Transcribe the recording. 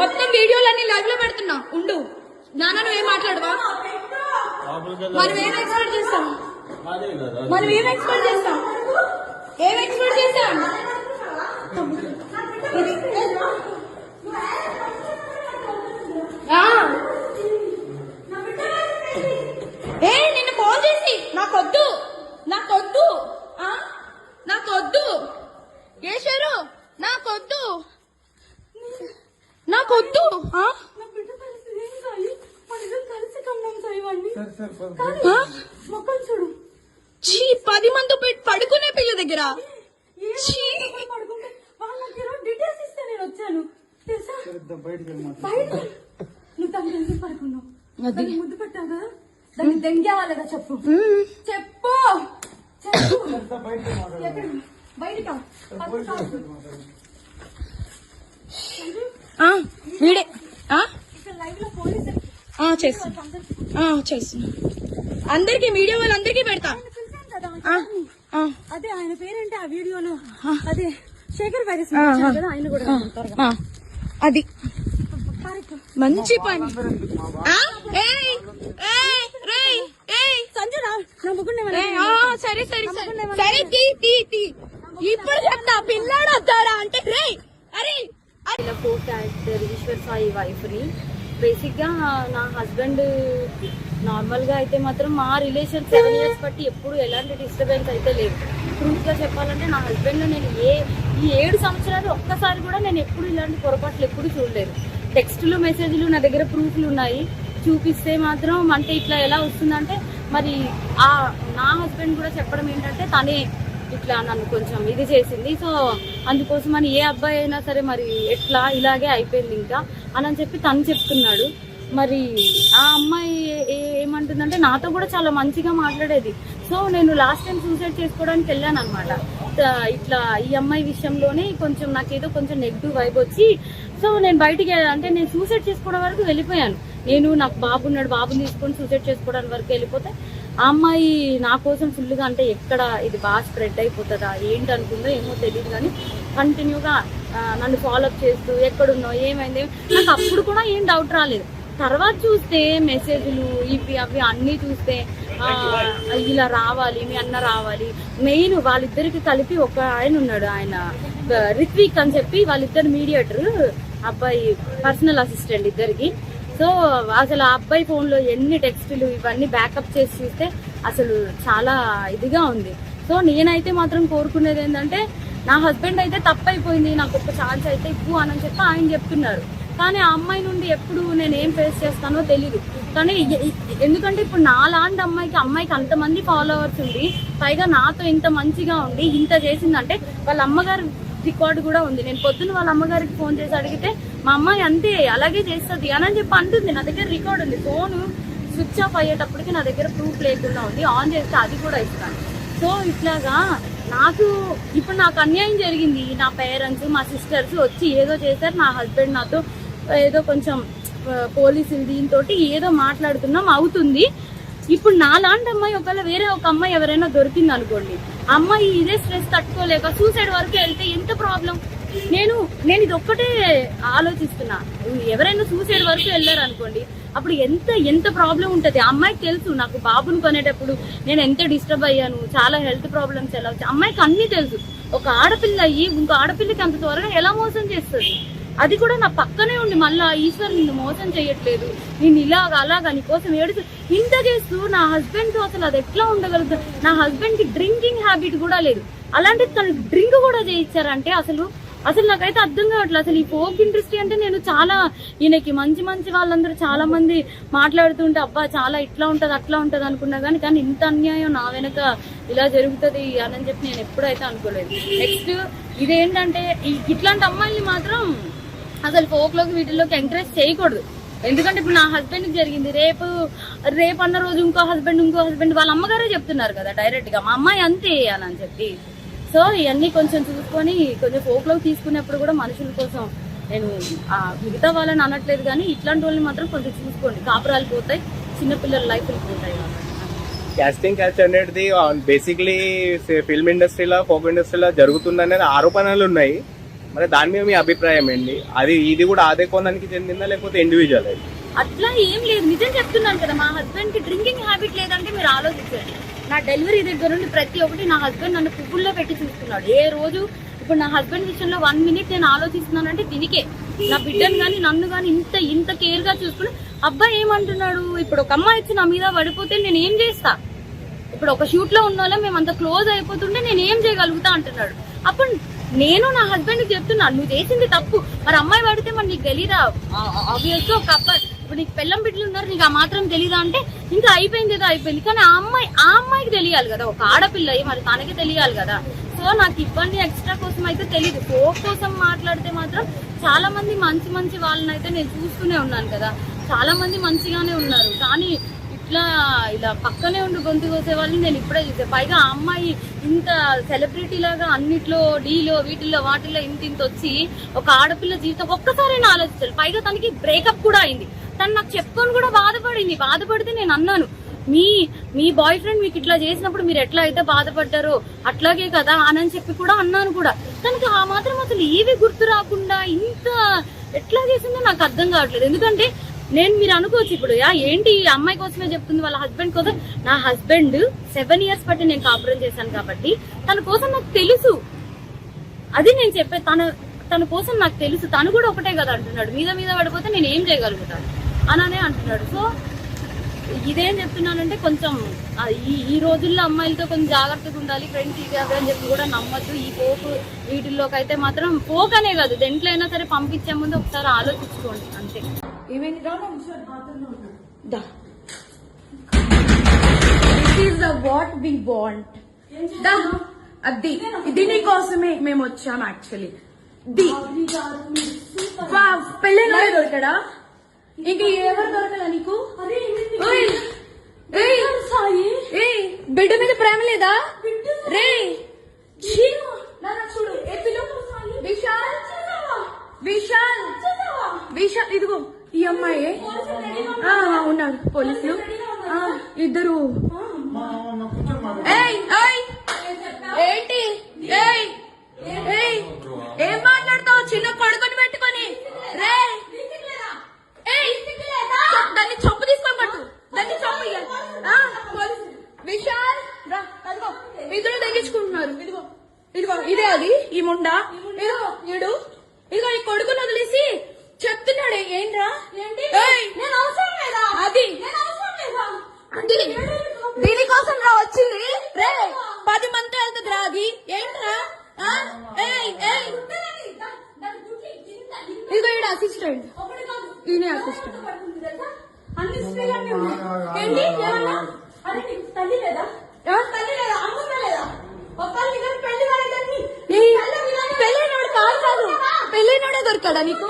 మొత్తం వీడియోలన్నీ లైవ్ లో పెడుతున్నా ఉండు. నాన్న నువ్వేం మాట్లాడవా? మనం ఏం ఎక్స్పెక్ట్ చేస్తాం? మనం ఏం ఎక్స్పెక్ట్ చేస్తాం? ఏం ఎక్స్పెక్ట్ చేస్తాం? నిన్ను ఫోన్ చేసి నాకొద్దు నాకొద్దు నాకొద్దు కేశరు నాకొద్దు నాకొద్దు చూడు 10 మంది పడుకునే పిల్ల దగ్గర డీటెయిల్స్ ఇస్తే నేను వచ్చాను తెలుసా. నువ్వు తను తెలిసి పడుకున్నావు, ముద్దు పెట్టావు కదా, దాన్ని దెంగేవాళ్ళగా చెప్పు చెప్పు చెప్పు. బయటకా వీడే లైవ్ లో పోలీసు చేస్తున్నా అందరికి వీడియో వాళ్ళందరికీ పెడతా. అదే ఆయన పేరేంటి ఆ వీడియోలో? అదే శేఖర్ వైరస్ కదా, ఆయన కూడా అది మంచి పని. సంజురా సరే సరే సరే ఇప్పుడు చెప్తా. పిల్లాడు వస్తారా అంటే రే అరే four character Ishwar Sai wife ని. బేసిక్ గా నా హస్బెండ్ నార్మల్ గా అయితే మాత్రం మా రిలేషన్ 7 years బట్టి ఎప్పుడు ఎలాంటి డిస్టర్బెన్స్ అయితే లేదు. ట్రూత్ గా చెప్పాలంటే నా హస్బెండ్ నేను ఈ 7 సంవత్సరాలు ఒక్కసారి కూడా నేను ఎప్పుడు ఇలాంటి పొరపాట్లు ఎప్పుడు చూడలేదు. టెక్స్టులు మెసేజ్లు నా దగ్గర ప్రూఫ్లు ఉన్నాయి, చూపిస్తే మాత్రం అంటే ఇట్లా ఎలా వస్తుందంటే మరి నా హస్బెండ్ కూడా చెప్పడం ఏంటంటే తనే ఇట్లా నన్ను కొంచెం ఇది చేసింది. సో అందుకోసం అని ఏ అబ్బాయి అయినా సరే మరి ఎట్లా ఇలాగే అయిపోయింది ఇంకా అని చెప్పి తను చెప్తున్నాడు. మరి ఆ అమ్మాయి ఏమంటుందంటే నాతో కూడా చాలా మంచిగా మాట్లాడేది. సో నేను లాస్ట్ టైం సూసైడ్ చేసుకోవడానికి వెళ్ళాను అనమాట. ఇట్లా ఈ అమ్మాయి విషయంలోనే కొంచెం నాకేదో కొంచెం నెగిటివ్ వైబ్ వచ్చి సో నేను బయటికి అంటే నేను సూసైడ్ చేసుకోవడం వరకు వెళ్ళిపోయాను. నేను నాకు బాబు ఉన్నాడు, బాబుని తీసుకొని సూసైడ్ చేసుకోవడానికి వరకు వెళ్ళిపోతే ఆ అమ్మాయి నా కోసం ఫుల్గా అంటే ఎక్కడ ఇది బాగా స్ప్రెడ్ అయిపోతుందా ఏంటి అనుకుందో ఏమో తెలియదు, కానీ కంటిన్యూగా నన్ను ఫాలోఅప్ చేస్తూ ఎక్కడున్నావు ఏమైంది నాకు అప్పుడు కూడా ఏం డౌట్ రాలేదు. తర్వాత చూస్తే మెసేజ్లు ఇవి అవి అన్నీ చూస్తే ఇలా రావాలి, మీ అన్న రావాలి. మెయిన్ వాళ్ళిద్దరికి కలిపి ఒక ఆయన ఉన్నాడు, ఆయన రిత్విక్ అని చెప్పి, వాళ్ళిద్దరు మీడియేటర్, అబ్బాయి పర్సనల్ అసిస్టెంట్ ఇద్దరికి. సో అసలు ఆ అబ్బాయి ఫోన్లో ఎన్ని టెక్స్టులు ఇవన్నీ బ్యాకప్ చేసి చూస్తే అసలు చాలా ఇదిగా ఉంది. సో నేనైతే మాత్రం కోరుకునేది ఏంటంటే నా హస్బెండ్ అయితే తప్పైపోయింది, నాకు ఒక ఛాన్స్ అయితే ఇవ్వు అని చెప్పి ఆయన చెప్తున్నారు. కానీ ఆ అమ్మాయి నుండి ఎప్పుడు నేను ఏం ఫేస్ చేస్తానో తెలీదు. కానీ ఎందుకంటే ఇప్పుడు నాలాంటి అమ్మాయికి అంతమంది ఫాలోవర్స్ ఉండి పైగా నాతో ఇంత మంచిగా ఉండి ఇంత చేసిందంటే వాళ్ళ అమ్మగారు రికార్డు కూడా ఉంది. నేను పొద్దున్న వాళ్ళ అమ్మగారికి ఫోన్ చేసి అడిగితే మా అమ్మాయి అంతే అలాగే చేస్తుంది అని చెప్పి అంటుంది. నా దగ్గర రికార్డు ఉంది, ఫోను స్విచ్ ఆఫ్ అయ్యేటప్పటికి నా దగ్గర ప్రూఫ్ లేకుండా ఉంది, ఆన్ చేస్తే అది కూడా ఇస్తాను. సో ఇట్లాగా ఇప్పుడు నాకు అన్యాయం జరిగింది. నా పేరెంట్స్ మా సిస్టర్స్ వచ్చి ఏదో చేశారు, నా హస్బెండ్ నాతో ఏదో కొంచెం పోలీసులు దీంతో ఏదో మాట్లాడుతున్నాం అవుతుంది. ఇప్పుడు నాలాంటి అమ్మాయి ఒకవేళ వేరే ఒక అమ్మాయి ఎవరైనా దొరికింది అనుకోండి, అమ్మాయి ఇదే స్ట్రెస్ తట్టుకోలేక సూసైడ్ వరకు వెళ్తే ఎంత ప్రాబ్లం. నేను ఇది ఒక్కటే ఆలోచిస్తున్నా, ఎవరైనా సూసైడ్ వరకు వెళ్ళారు అనుకోండి అప్పుడు ఎంత ప్రాబ్లం ఉంటుంది. అమ్మాయికి తెలుసు నాకు బాబుని కొనేటప్పుడు నేను ఎంత డిస్టర్బ్ అయ్యాను, చాలా హెల్త్ ప్రాబ్లమ్స్ ఎలా వచ్చాయి అమ్మాయికి అన్నీ తెలుసు. ఒక ఆడపిల్ల అయ్యి ఇంకో ఆడపిల్లకి అంత త్వరగా ఎలా మోసం చేస్తుంది? అది కూడా నా పక్కనే ఉండి మళ్ళా ఈశ్వర్ నిన్ను మోసం చేయట్లేదు, నేను అలాగా నీకోసం ఏడుచు ఇంత చేస్తూ నా హస్బెండ్ తో అసలు అది ఎట్లా ఉండగలుగుతుంది? నా హస్బెండ్ కి డ్రింకింగ్ హ్యాబిట్ కూడా లేదు, అలాంటిది తను డ్రింక్ కూడా చేయించారంటే అసలు నాకైతే అర్థం కావట్లేదు. అసలు ఈ ఫోక్ ఇండస్ట్రీ అంటే నేను చాలా ఈయనకి మంచి వాళ్ళందరూ చాలా మంది మాట్లాడుతుంటే అబ్బా చాలా ఇట్లా ఉంటది అట్లా ఉంటది అనుకున్నా కానీ ఇంత అన్యాయం నా వెనక ఇలా జరుగుతుంది అని చెప్పి నేను ఎప్పుడైతే అనుకోలేదు. నెక్స్ట్ ఇదేంటంటే ఇట్లాంటి అమ్మాయిని మాత్రం అసలు ఫోక్లోకి వీటిల్లోకి ఎంకరేజ్ చేయకూడదు. ఎందుకంటే ఇప్పుడు నా హస్బెండ్కి జరిగింది, రేపు అన్న రోజు ఇంకో హస్బెండ్ వాళ్ళ అమ్మగారే చెప్తున్నారు కదా డైరెక్ట్ గా మా అమ్మాయి అంతే అని చెప్పి. సో ఇవన్నీ కొంచెం చూసుకొని కొంచెం ఫోక్లోకి తీసుకునేప్పుడు కూడా మనుషుల కోసం నేను మిగతా వాళ్ళని అనట్లేదు, కానీ ఇట్లాంటి వాళ్ళని మాత్రం కొంచెం చూసుకోండి, కాపురాలు పోతాయి, చిన్నపిల్లల లైఫ్లు పోతాయి. కాస్టింగ్ క్యాచ్ అనేది బేసిక్లీ ఫిల్మ్ ఇండస్ట్రీలో ఫోక్ ఇండస్ట్రీలో జరుగుతుందనేది ఆరోపణలు ఉన్నాయి. మరి దాని మీద మీ అభిప్రాయం ఏంటి? ఇది కూడా అదే కోణానికి చెందిందా లేకపోతే ఇండివిజువల్ అది? అట్లా ఏం లేదు, నిజం చెప్తున్నాను కదా. మా హస్బెండ్ కి డ్రింకింగ్ హ్యాబిట్ లేదంటే మీరు ఆలోచించండి. నా డెలివరీ దగ్గర నుండి ప్రతి ఒక్కటి నా హస్బెండ్ నన్ను పువ్వుల్లో పెట్టి చూస్తున్నాడు. ఏ రోజు ఇప్పుడు నా హస్బెండ్ విషయంలో 1 minute నేను ఆలోచిస్తున్నానంటే దీనికే. నా బిడ్డను కానీ నన్ను కానీ ఇంత కేర్ గా చూసుకుని అబ్బాయి ఏమంటున్నాడు, ఇప్పుడు ఒక అమ్మాయి వచ్చి నా మీద పడిపోతే నేను ఏం చేస్తా, ఇప్పుడు ఒక షూట్ లో ఉన్న వాళ్ళం మేము అంత క్లోజ్ అయిపోతుంటే నేను ఏం చేయగలుగుతా అంటున్నాడు. అప్పుడు నేను నా హస్బెండ్ కి చెప్తున్నాను, నువ్వు చేసింది తప్పు, మరి అమ్మాయి పడితే మరి నీకు తెలీదా? ఆబ్వియస్ గా ఒక అబ్బాయి ఇప్పుడు నీకు పెళ్ళం బిడ్డలు ఉన్నారు, నీకు ఆ మాత్రం తెలీదా అంటే ఇంకా అయిపోయింది ఏదో అయిపోయింది. కానీ ఆ అమ్మాయికి తెలియాలి కదా, ఒక ఆడపిల్ల మరి తనకి తెలియాలి కదా. సో నాకు ఇబ్బంది ఎక్స్ట్రా కోసం అయితే తెలియదు. ఫోక్ కోసం మాట్లాడితే మాత్రం చాలా మంది మంచి వాళ్ళని అయితే నేను చూస్తూనే ఉన్నాను కదా, చాలా మంది మంచిగానే ఉన్నారు. కానీ ఇలా పక్కనే ఉండి గొంతు కోసే వాళ్ళని నేను ఇప్పుడే చూసా. పైగా ఆ అమ్మాయి ఇంత సెలబ్రిటీ లాగా అన్నిట్లో డీలో వీటిల్లో వాటిల్లో ఇంత వచ్చి ఒక ఆడపిల్ల జీవితం ఒక్కసారైనా ఆలోచించాలి. పైగా తనకి బ్రేకప్ కూడా అయింది. తను నాకు చెప్పుకొని కూడా బాధపడితే నేను అన్నాను, మీ బాయ్ ఫ్రెండ్ మీకు ఇట్లా చేసినప్పుడు మీరు ఎట్లా అయితే బాధపడ్డారో అట్లాగే కదా అని చెప్పి కూడా అన్నాను కూడా. తనకి ఆ మాత్రం అసలు ఏవి గుర్తు రాకుండా ఇంత ఎట్లా చేసిందో నాకు అర్థం కావట్లేదు. ఎందుకంటే మీరు అనుకోవచ్చు ఇప్పుడు ఏంటి ఈ అమ్మాయి కోసమే చెప్తుంది వాళ్ళ హస్బెండ్ కోసం. నా హస్బెండ్ 7 years బట్టి నేను కాపురం చేశాను కాబట్టి తన కోసం నాకు తెలుసు. అది నేను చెప్పే, తన కోసం నాకు తెలుసు. తను కూడా ఒకటే కదా అంటున్నాడు, మీద పడిపోతే నేను ఏం చేయగలుగుతాను అననే అంటున్నాడు. సో ఇదేం చెప్తున్నానంటే కొంచెం ఈ రోజుల్లో అమ్మాయిలతో కొంచెం జాగ్రత్తగా ఉండాలి. ఫ్రెండ్స్ ఇది అవి అని చెప్పి కూడా నమ్మద్దు. ఈ పోకు వీటిల్లోకి అయితే మాత్రం పోక్ అనే కాదు, దేంట్లో అయినా సరే పంపించే ముందు ఒకసారి ఆలోచించుకోండి అంతే. వాట్ వి వాంట్, దీని కోసమే మేము వచ్చాం యాక్చువల్లీ. పెళ్ళిన దొరికాడా? ఇంకా ఎవరు దొరకదా నీకు? బిడ్డ మీద ప్రేమ లేదా రే? చూడు విశాల్ ఇదిగో ఈ అమ్మాయి ఉన్నారు పోలీసులు ఇద్దరు. ఏంటి ఏం మాట్లాడతావు? చిన్న కొడుకుని పెట్టుకొని రే, దాన్ని చొప్పు తీసుకొని పట్టు, దాన్ని చొప్పు. విశాల్ రా, అదిగో ఇద్దరు తగ్గించుకుంటున్నారు. ఇదిగో ఇదే అది ఈ ముండా. ఇదిగో ఈ కొడుకుని వదిలేసి చెప్తున్నాడే ఏంట్రా? అది దీనికోసం రా వచ్చింది రే. 10 మంది వెళ్తుంది రా. అది ఏంట్రా? ఇదిగో ఈడ అసిస్టెంట్, ఈయనే అసిస్టెంట్. పెళ్ళైనోడు కాదు, పెళ్ళైనోడే దొరికాడా నీకు?